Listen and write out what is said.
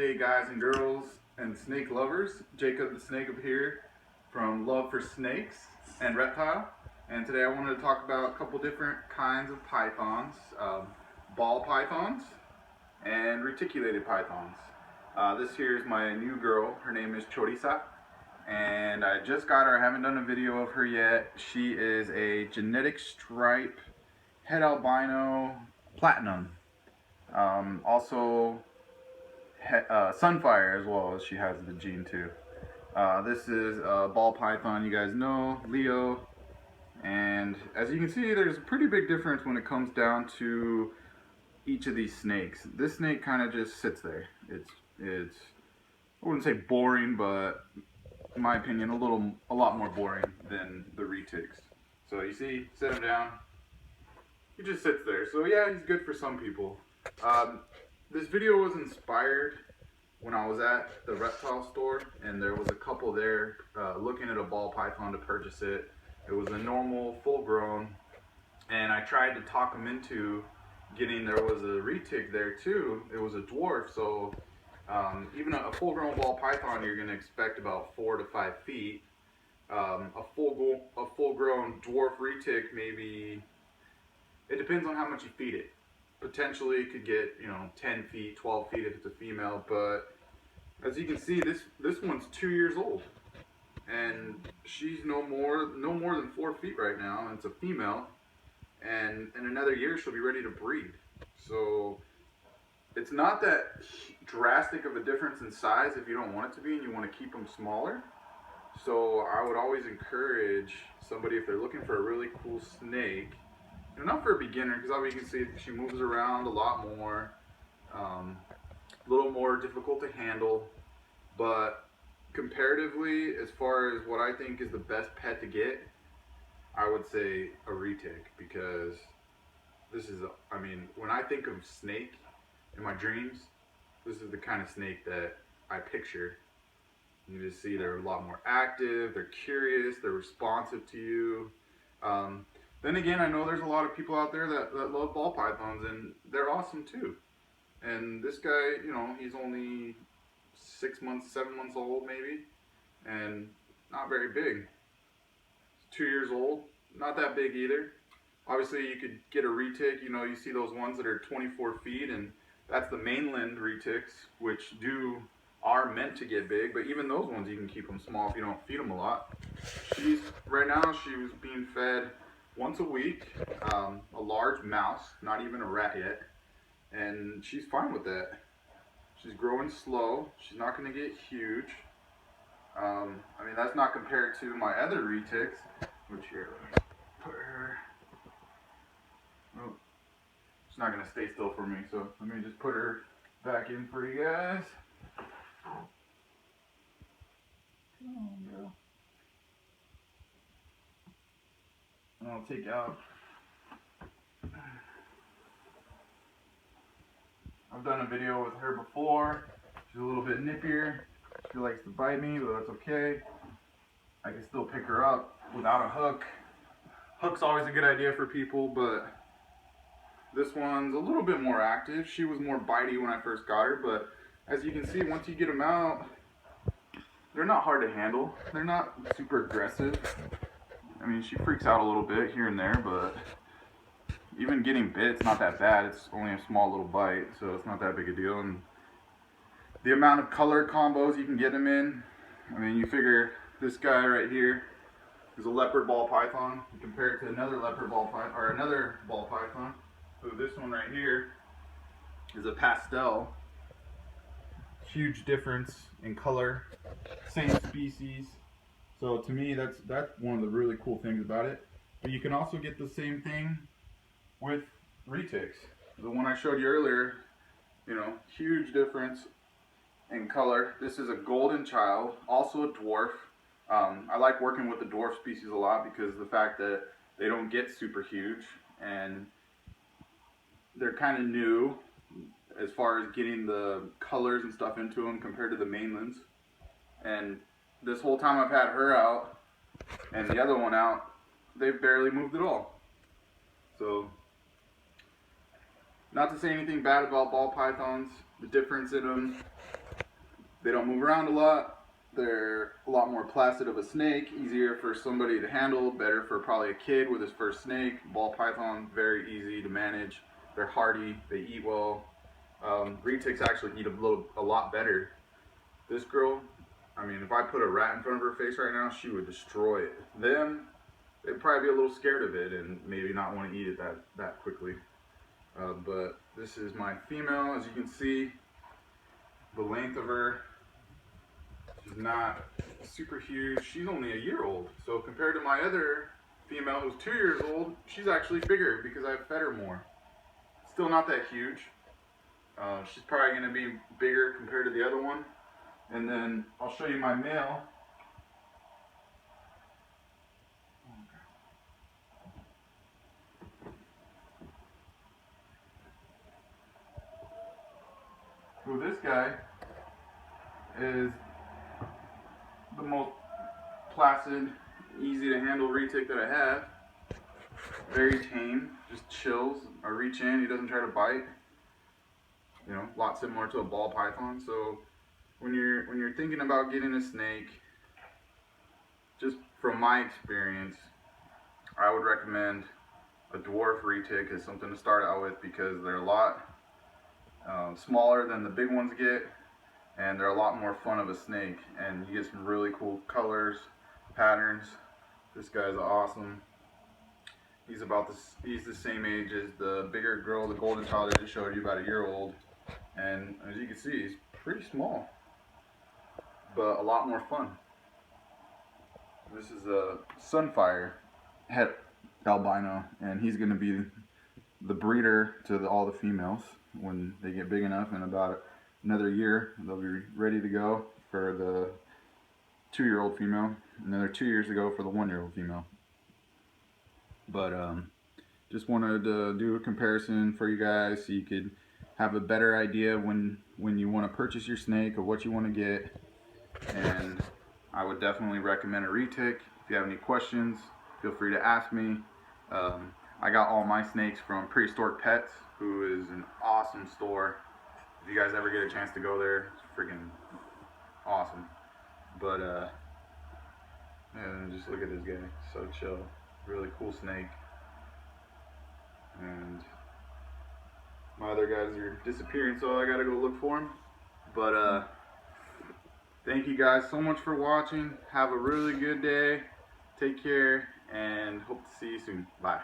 Hey guys and girls and snake lovers, Jacob the Snake up here from Love for Snakes and Reptile. And today I wanted to talk about a couple different kinds of pythons, ball pythons and reticulated pythons. This here is my new girl. Her name is Choriza, and I just got her. I haven't done a video of her yet. She is a genetic stripe head albino platinum. Also Sunfire as well, as she has the gene too. This is a ball python, you guys know, Leo. And as you can see, there's a pretty big difference when it comes down to each of these snakes. This snake kind of just sits there. It's I wouldn't say boring, but in my opinion, a lot more boring than the Retics. So you see, set him down, he just sits there. So yeah, he's good for some people. This video was inspired when I was at the reptile store, and there was a couple there looking at a ball python to purchase it. It was a normal, full-grown, and I tried to talk them into getting. There was a retic there too. It was a dwarf, so even a full-grown ball python, you're going to expect about 4 to 5 feet. A full-grown dwarf retic, maybe. It depends on how much you feed it. Potentially it could get, 10 feet, 12 feet if it's a female, but as you can see, this one's 2 years old, and she's no more than 4 feet right now, and it's a female, and in another year she'll be ready to breed. So it's not that drastic of a difference in size if you don't want it to be and you want to keep them smaller. So I would always encourage somebody, if they're looking for a really cool snake, not for a beginner, because obviously you can see she moves around a lot more, a little more difficult to handle, but comparatively, as far as what I think is the best pet to get, I would say a retic, because this is, when I think of snake in my dreams, this is the kind of snake that I picture. You just see they're a lot more active, they're curious, they're responsive to you. Then again, I know there's a lot of people out there that love ball pythons, and they're awesome too. And this guy, he's only 6 months, 7 months old maybe, and not very big. He's 2 years old, not that big either. Obviously, you could get a retic. You see those ones that are 24 feet, and that's the mainland retics, which are meant to get big. But even those ones, you can keep them small if you don't feed them a lot. Right now, she was being fed once a week, a large mouse, not even a rat yet, and she's fine with that. She's growing slow. She's not going to get huge. That's not compared to my other retics, which here, let me put her. Oh, she's not going to stay still for me, so let me just put her back in for you guys. Come on, girl. And I'll take out. I've done a video with her before. She's a little bit nippier. She likes to bite me, but that's okay. I can still pick her up without a hook. Hook's always a good idea for people, but this one's a little bit more active. She was more bitey when I first got her, but as you can see, once you get them out, they're not hard to handle. They're not super aggressive. She freaks out a little bit here and there, but even getting bit, it's not that bad. It's only a small little bite, so it's not that big a deal. And the amount of color combos you can get them in, you figure this guy right here is a leopard ball python. You compare it to another leopard ball python, or another ball python. So this one right here is a pastel. Huge difference in color, same species. So to me, that's one of the really cool things about it. But you can also get the same thing with retics. The one I showed you earlier, huge difference in color. This is a golden child, also a dwarf. I like working with the dwarf species a lot because of the fact that they don't get super huge, and they're kind of new as far as getting the colors and stuff into them compared to the mainlands. And this whole time I've had her out and the other one out, they've barely moved at all. So, not to say anything bad about ball pythons, the difference in them They don't move around a lot. They're a lot more placid of a snake, easier for somebody to handle, better for probably a kid with his first snake. Ball python, very easy to manage. They're hardy, they eat well. Retics actually eat a lot better. This girl, I mean, if I put a rat in front of her face right now, she would destroy it. Them, they'd probably be a little scared of it and maybe not want to eat it that quickly. But this is my female, as you can see, the length of her. She's not super huge. She's only a year old. So compared to my other female who's 2 years old, she's actually bigger because I've fed her more. Still not that huge. She's probably going to be bigger compared to the other one. And then I'll show you my male. Well, this guy is the most placid, easy to handle retic that I have. Very tame, just chills. I reach in, he doesn't try to bite. You know, a lot similar to a ball python. So when you're thinking about getting a snake, just from my experience, I would recommend a dwarf retic as something to start out with because they're a lot smaller than the big ones get, and they're a lot more fun of a snake, and you get some really cool colors, patterns. This guy's awesome. He's the same age as the bigger girl, the golden child I just showed you, about a year old. And as you can see, he's pretty small, but a lot more fun. This is a Sunfire het albino, and he's going to be the breeder to all the females. When they get big enough, in about another year, they'll be ready to go for the 2-year-old female. Another 2 years to go for the 1-year-old female. But just wanted to do a comparison for you guys so you could have a better idea when you want to purchase your snake or what you want to get. And I would definitely recommend a retic. If you have any questions, feel free to ask me. I got all my snakes from Prehistoric Pets, who is an awesome store. If you guys ever get a chance to go there, it's freaking awesome. But and just look at this guy, so chill. Really cool snake. And my other guys are disappearing, so I gotta go look for them. But thank you guys so much for watching. Have a really good day. Take care, and hope to see you soon. Bye.